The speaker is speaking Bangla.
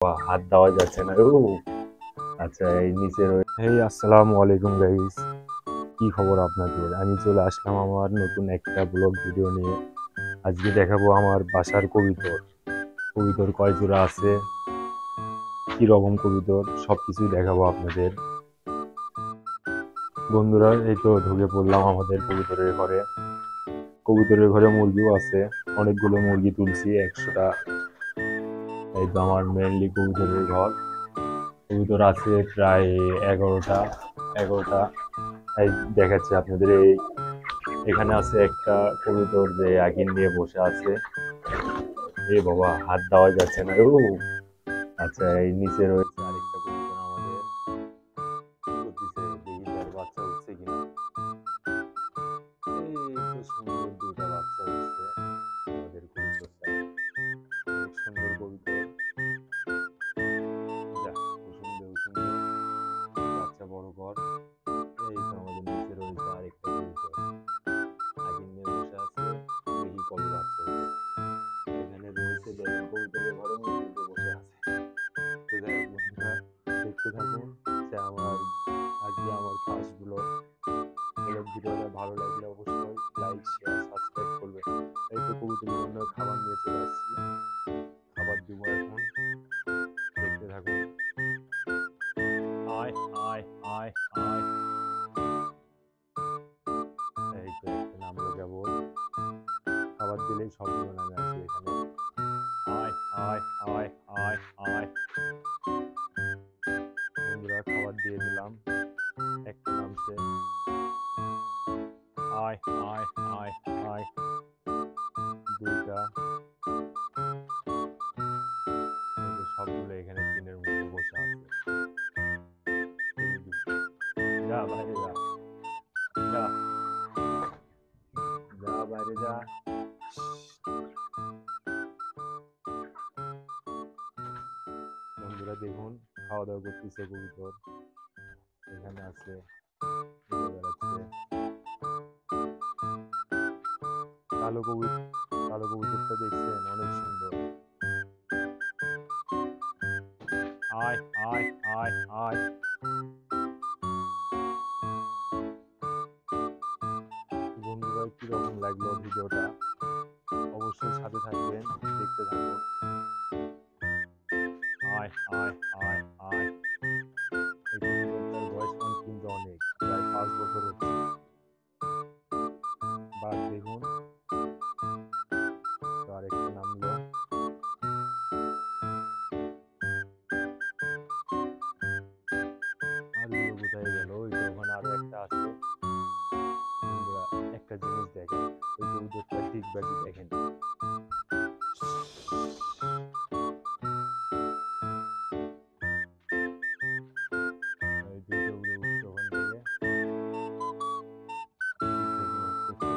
হাত দেওয়া যাচ্ছে না। আচ্ছা, এই নিচে আসসালামু আলাইকুম গাইস, কি খবর আপনাদের? আমি চলে আসলাম আমার নতুন একটা ব্লগ ভিডিও নিয়ে। আজকে দেখাবো আমার বাসার কবুতর। কবুতর কয় জোড়া আছে, কি রকম কবুতর, সবকিছুই দেখাবো আপনাদের। বন্ধুরা, এই তো ঢুকে পড়লাম আমাদের কবুতরের ঘরে। কবুতরের ঘরে মুরগিও আছে, অনেকগুলো মুরগি তুলছি, 100টা। এই তো আমার মেনলি কবুতরের ঘর। কবুতর আছে প্রায় 11টা। এই দেখাচ্ছি আপনাদের। এখানে আছে একটা কবুতর যে আগুন নিয়ে বসে আছে। বাবা, হাত দেওয়া যাচ্ছে না। আচ্ছা, এই নিচে রয়েছে আরেকটা কবুতর আমাদের। কি করতেছে দেখি, তার বাচ্চা উঠছে কিনা। এই তো সুন্দর দুইটা বাচ্চা উঠছে আমাদের কবুতরটা। অনেক সুন্দর কবুতর। যা, সুন্দর বাচ্চা বড় কর। এই তো আমাদের নিচে রয়েছে আরেকটা কবুতর, আগুন নিয়ে বসে আছে। দেখি কবে বাচ্চা ওঠে। এখানে রয়েছে দেখেন, কবুতরের ঘরে মুরগিতে বসে আছে। তো যাই হোক বন্ধুরা, দেখতে থাকুন। সে আমার আজকে আমার ফার্স্ট ব্লগ ভিডিওটা ভালো লাগলে অবশ্যই লাইক, শেয়ার, সাবস্ক্রাইব করবেন। এই তো কবুতরের জন্য খাবার নিয়ে চলে আসছি, খাবার দিব এখন। দেখতে থাকুন। আয় আয় আয় আয়। এই তো একটা নামলো কেবল, খাবার দিলেই সবগুলো নামে আসবে এখানে। আয় আয় আয় আয় আয়। বন্ধুরা, খাবার দিয়ে দিলাম, একটা নামছে। আয় আয় আয় আয়। দুইটা। এই যে সবগুলো এখানে টিনের মধ্যে বসে আছে। যা বাইরে যা, যা, যা বাইরে যা। বন্ধুরা দেখুন, খাওয়া দাওয়া করতেছে কবুতর, এখানে আছে, ঘুরে বেড়াচ্ছে। কালো কবুতর, কালো কবুতরটা দেখছেন, অনেক সুন্দর। আয় আয় আয় আয়। বন্ধুরা, কিরকম লাগলো ভিডিওটা অবশ্যই সাথে থাকবেন, দেখতে থাকুন। আয় আয় আয় আয়। এই কবুতরটার বয়স কিন্তু অনেক, প্রায় 5 বছর হচ্ছে। বাঘ দেখুন, তো আরেকটা নামলো। আর গুলো কোথায় গেল? ওই তো ওখানে আরো একটা আছে। বন্ধুরা, একটা জিনিস দেখেন, ওই কবুতরটা ডিগবাজি দেখেন। ওই দুইটা উড়ে উঠছে ওখান থেকে, উঠে কি মারতেছে।